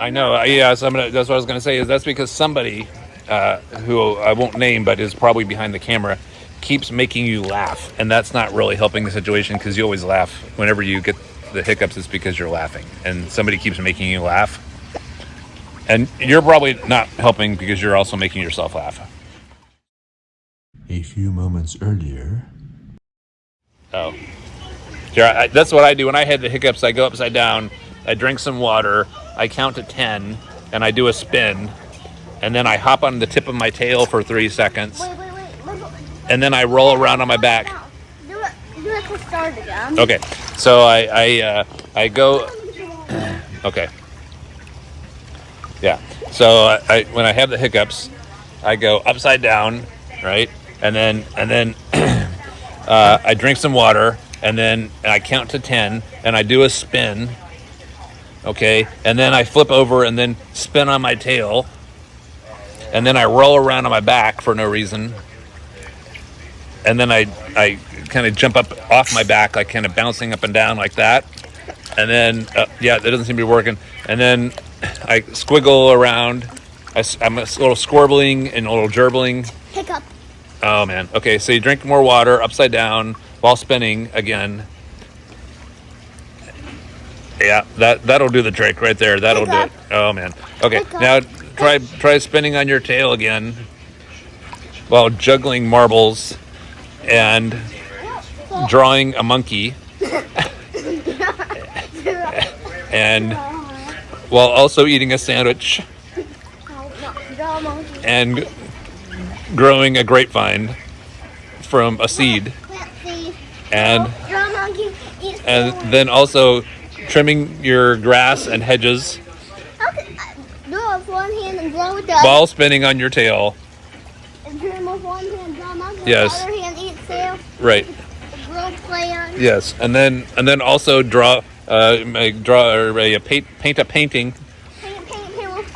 I know. Yeah, so that's what I was going to say. Is that's because somebody who I won't name, but is probably behind the camera, keeps making you laugh, and that's not really helping the situation because you always laugh whenever you get the hiccups. It's because you're laughing, and somebody keeps making you laugh, and you're probably not helping because you're also making yourself laugh. A few moments earlier. Oh, yeah, that's what I do when I had the hiccups. I go upside down, I drink some water, I count to 10, and I do a spin, and then I hop on the tip of my tail for 3 seconds, and then I roll around on my back. Do it to start again. Okay, so I go. Okay. Yeah. So I when I have the hiccups, I go upside down, right, and then I drink some water, and then I count to 10, and I do a spin. Okay, and then I flip over and then spin on my tail, and then I roll around on my back for no reason, and then I kind of jump up off my back, like kind of bouncing up and down like that, and then yeah, that doesn't seem to be working, and then I squiggle around. I'm a little squirbeling and a little gerbling. Hiccup. Oh man. Okay, so you drink more water upside down while spinning again. Yeah, that'll do the trick right there. That'll do it. Oh man. Okay, now try spinning on your tail again while juggling marbles and drawing a monkey, and while also eating a sandwich and growing a grapevine from a seed, and then also trimming your grass and hedges Do it with one hand and blow it while spinning on your tail. And trim with one hand, draw monkey. Yes. With the other hand, eat tail. Right. Grow plant. Yes, and then also paint a painting,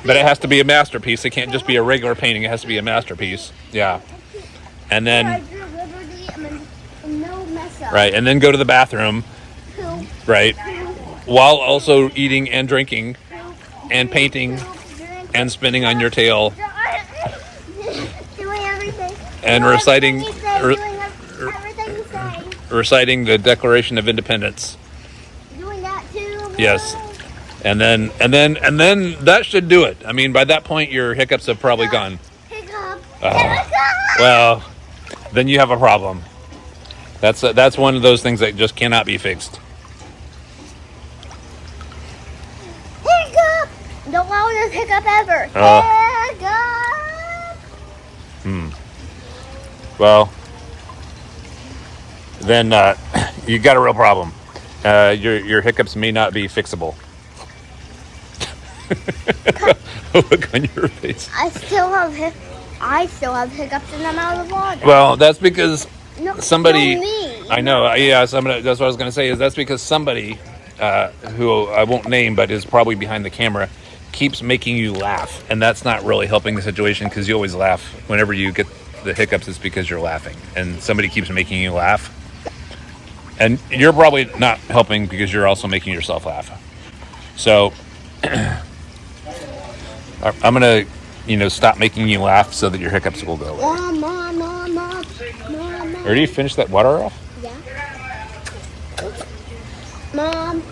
but it has to be a masterpiece. It can't just be a regular painting. It has to be a masterpiece. Yeah, and then right, and then go to the bathroom. Right, while also eating and drinking, and painting, and spinning on your tail, Doing everything. and reciting the Declaration of Independence. Doing that too. Yes. And then that should do it. I mean, by that point, your hiccups have probably gone. Hiccup. Well, then you have a problem. That's one of those things that just cannot be fixed. Hiccup. The loudest hiccup ever. Hiccup. Well, then you got a real problem. Your hiccups may not be fixable. Look on your face. I still have hiccups and I'm out of water. Well, that's because somebody. No, me. I know. Yeah, that's what I was going to say. Is that's because somebody who I won't name, but is probably behind the camera, keeps making you laugh, and that's not really helping the situation because you always laugh whenever you get the hiccups. It's because you're laughing, and somebody keeps making you laugh, and you're probably not helping because you're also making yourself laugh. So I'm gonna, stop making you laugh so that your hiccups will go away. Mom. Already you finished that water off? Yeah. Mom.